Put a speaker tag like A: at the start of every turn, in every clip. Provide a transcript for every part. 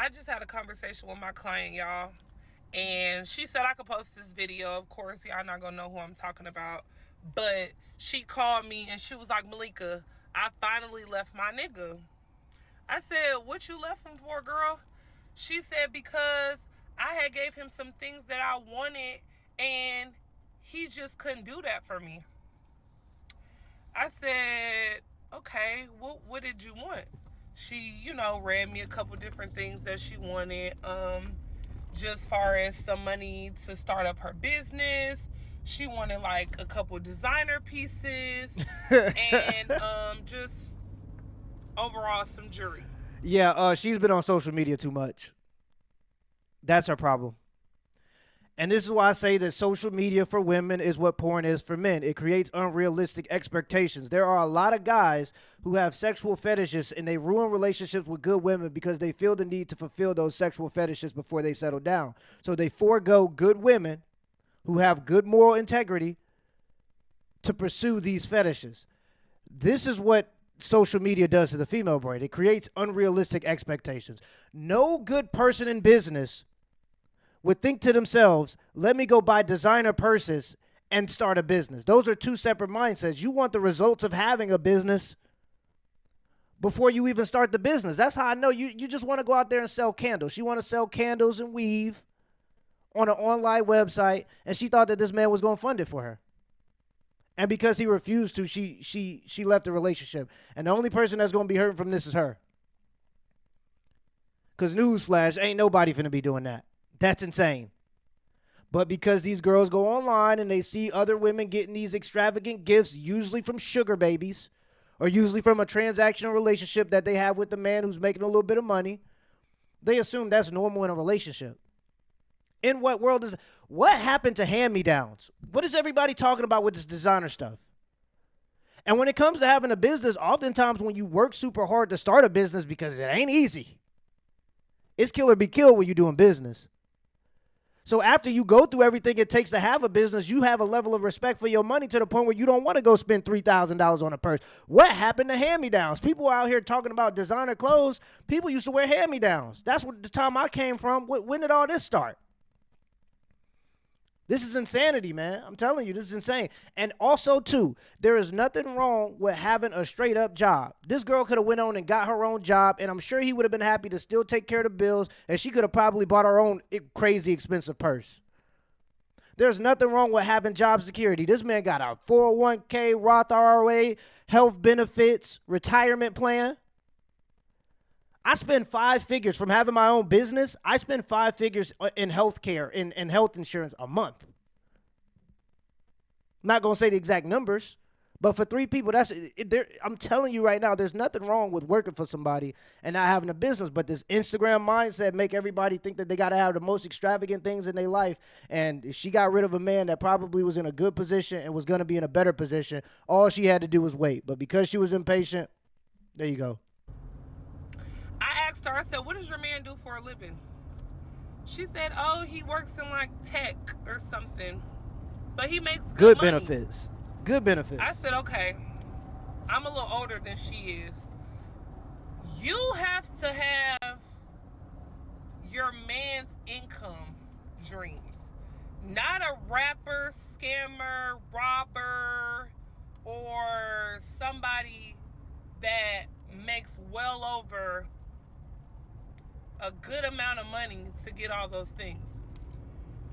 A: I just had a conversation with my client, y'all, and she said I could post this video. Of course, y'all not gonna know who I'm talking about, but she called me and she was like, Malika, I finally left my nigga. I said, what you left him for, girl? She said, because I had gave him some things that I wanted and he just couldn't do that for me. I said, okay, what did you want? She, read me a couple different things that she wanted. Just far as some money to start up her business. She wanted like a couple designer pieces and just overall some jewelry.
B: Yeah, she's been on social media too much. That's her problem. And this is why I say that social media for women is what porn is for men. It creates unrealistic expectations. There are a lot of guys who have sexual fetishes and they ruin relationships with good women because they feel the need to fulfill those sexual fetishes before they settle down. So they forego good women who have good moral integrity to pursue these fetishes. This is what social media does to the female brain. It creates unrealistic expectations. No good person in business would think to themselves, let me go buy designer purses and start a business. Those are two separate mindsets. You want the results of having a business before you even start the business. That's how I know you just want to go out there and sell candles. She want to sell candles and weave on an online website, and she thought that this man was going to fund it for her. And because he refused to, she left the relationship. And the only person that's going to be hurting from this is her. Because newsflash, ain't nobody finna be doing that. That's insane. But because these girls go online and they see other women getting these extravagant gifts, usually from sugar babies, or usually from a transactional relationship that they have with the man who's making a little bit of money, they assume that's normal in a relationship. In what world is... What happened to hand-me-downs? What is everybody talking about with this designer stuff? And when it comes to having a business, oftentimes when you work super hard to start a business, because it ain't easy, it's kill or be killed when you're doing business. So after you go through everything it takes to have a business, you have a level of respect for your money to the point where you don't want to go spend $3,000 on a purse. What happened to hand-me-downs? People out here talking about designer clothes. People used to wear hand-me-downs. That's what the time I came from. When did all this start? This is insanity, man. I'm telling you, this is insane. And also, too, there is nothing wrong with having a straight-up job. This girl could have went on and got her own job, and I'm sure he would have been happy to still take care of the bills, and she could have probably bought her own crazy expensive purse. There's nothing wrong with having job security. This man got a 401k, Roth IRA, health benefits, retirement plan. I spend 5 figures from having my own business. I spend 5 figures in health care, in health insurance a month. I'm not going to say the exact numbers, but for 3 people, I'm telling you right now, there's nothing wrong with working for somebody and not having a business. But this Instagram mindset make everybody think that they got to have the most extravagant things in their life. And she got rid of a man that probably was in a good position and was going to be in a better position. All she had to do was wait. But because she was impatient, there you go.
A: I asked her, I said, what does your man do for a living? She said, oh, he works in like tech or something, but he makes good money.
B: Benefits. Good benefits.
A: I said, okay, I'm a little older than she is. You have to have your man's income dreams, not a rapper, scammer, robber, or somebody that makes well over a good amount of money to get all those things.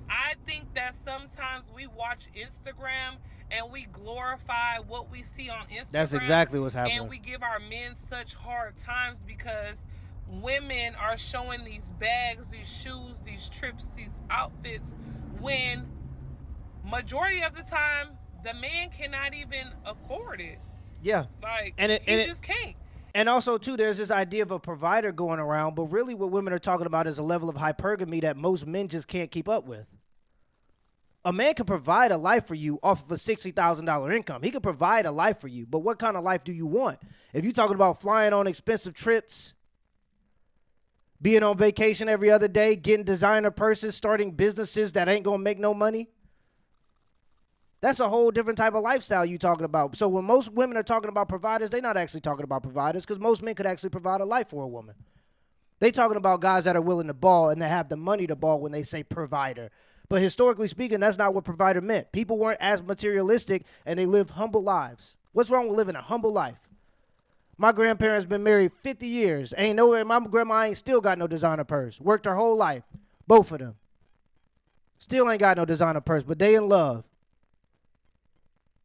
A: I think that sometimes we watch Instagram and we glorify what we see on Instagram.
B: That's exactly what's happening.
A: And we give our men such hard times because women are showing these bags, these shoes, these trips, these outfits, when majority of the time the man cannot even afford it.
B: Yeah.
A: Like, he just can't.
B: And also, too, there's this idea of a provider going around, but really what women are talking about is a level of hypergamy that most men just can't keep up with. A man can provide a life for you off of a $60,000 income. He can provide a life for you, but what kind of life do you want? If you're talking about flying on expensive trips, being on vacation every other day, getting designer purses, starting businesses that ain't going to make no money, that's a whole different type of lifestyle you talking about. So when most women are talking about providers, they're not actually talking about providers because most men could actually provide a life for a woman. They talking about guys that are willing to ball and that have the money to ball when they say provider. But historically speaking, that's not what provider meant. People weren't as materialistic and they lived humble lives. What's wrong with living a humble life? My grandparents been married 50 years. Ain't nowhere. My grandma ain't still got no designer purse. Worked her whole life. Both of them. Still ain't got no designer purse, but they in love.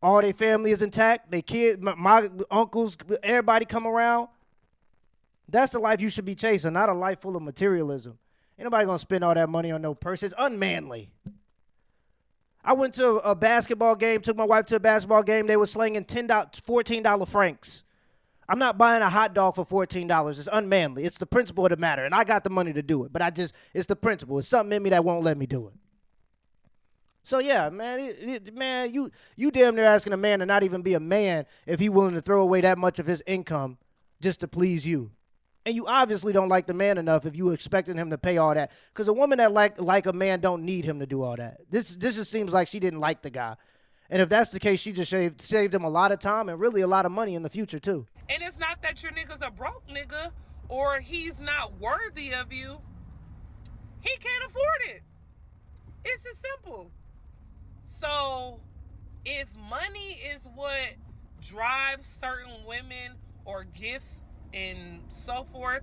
B: All their family is intact. They kids, my uncles, everybody come around. That's the life you should be chasing, not a life full of materialism. Ain't nobody gonna spend all that money on no purse. It's unmanly. I went to a basketball game, took my wife to a basketball game. They were slinging $14 francs. I'm not buying a hot dog for $14. It's unmanly. It's the principle of the matter, and I got the money to do it. But it's the principle. It's something in me that won't let me do it. So yeah, man, man, you damn near asking a man to not even be a man if he willing to throw away that much of his income just to please you. And you obviously don't like the man enough if you expecting him to pay all that. Because a woman that like a man don't need him to do all that. This just seems like she didn't like the guy. And if that's the case, she just saved him a lot of time and really a lot of money in the future too.
A: And it's not that your nigga's a broke nigga or he's not worthy of you. He can't afford it. It's as simple. So if money is what drives certain women or gifts and so forth,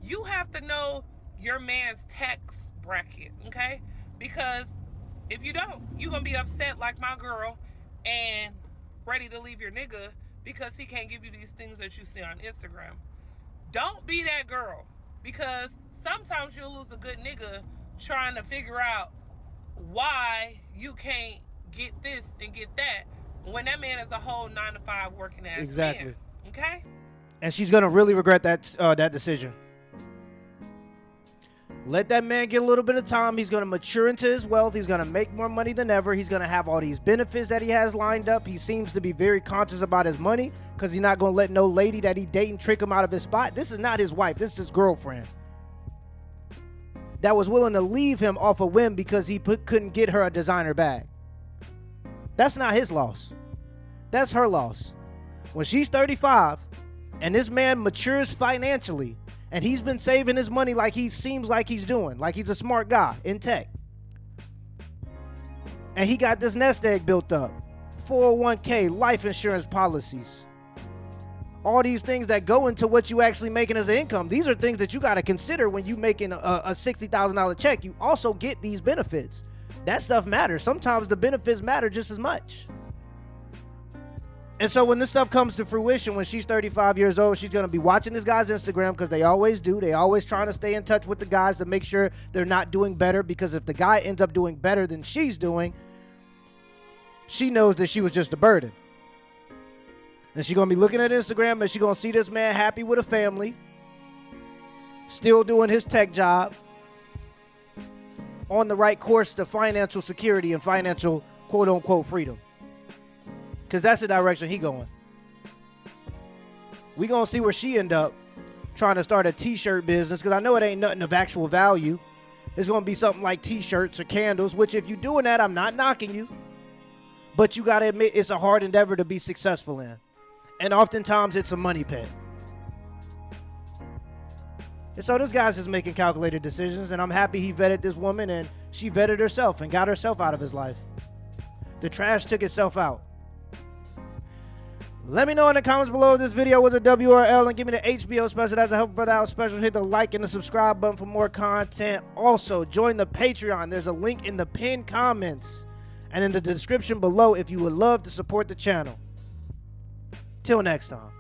A: you have to know your man's tax bracket, okay? Because if you don't, you're going to be upset like my girl and ready to leave your nigga because he can't give you these things that you see on Instagram. Don't be that girl, because sometimes you'll lose a good nigga trying to figure out why you can't get this and get that when that man is a whole 9-to-5 working ass man. Okay?
B: And she's gonna really regret that decision. Let that man get a little bit of time. He's gonna mature into his wealth. He's gonna make more money than ever. He's gonna have all these benefits that he has lined up. He seems to be very conscious about his money because he's not gonna let no lady that he dating trick him out of his spot. This is not his wife. This is his girlfriend that was willing to leave him off a whim because he couldn't get her a designer bag. That's not his loss. That's her loss. When she's 35 and this man matures financially and he's been saving his money like he seems like he's doing, like he's a smart guy in tech, and he got this nest egg built up, 401k, life insurance policies, all these things that go into what you actually making as an income. These are things that you got to consider when you making a $60,000 check. You also get these benefits. That stuff matters. Sometimes the benefits matter just as much. And so when this stuff comes to fruition, when she's 35 years old, she's going to be watching this guy's Instagram, because they always do. They always trying to stay in touch with the guys to make sure they're not doing better, because if the guy ends up doing better than she's doing, she knows that she was just a burden. And she's going to be looking at Instagram and she's going to see this man happy with a family, still doing his tech job, on the right course to financial security and financial quote-unquote freedom. Because that's the direction he going. We going to see where she end up trying to start a t-shirt business, because I know it ain't nothing of actual value. It's going to be something like t-shirts or candles, which if you're doing that, I'm not knocking you. But you got to admit it's a hard endeavor to be successful in. And oftentimes it's a money pit. And so this guy's just making calculated decisions, and I'm happy he vetted this woman and she vetted herself and got herself out of his life. The trash took itself out. Let me know in the comments below if this video was a WRL, and give me the HBO special. That's a Help a Brother Out special. Hit the like and the subscribe button for more content. Also, join the Patreon. There's a link in the pinned comments and in the description below if you would love to support the channel. Till next time.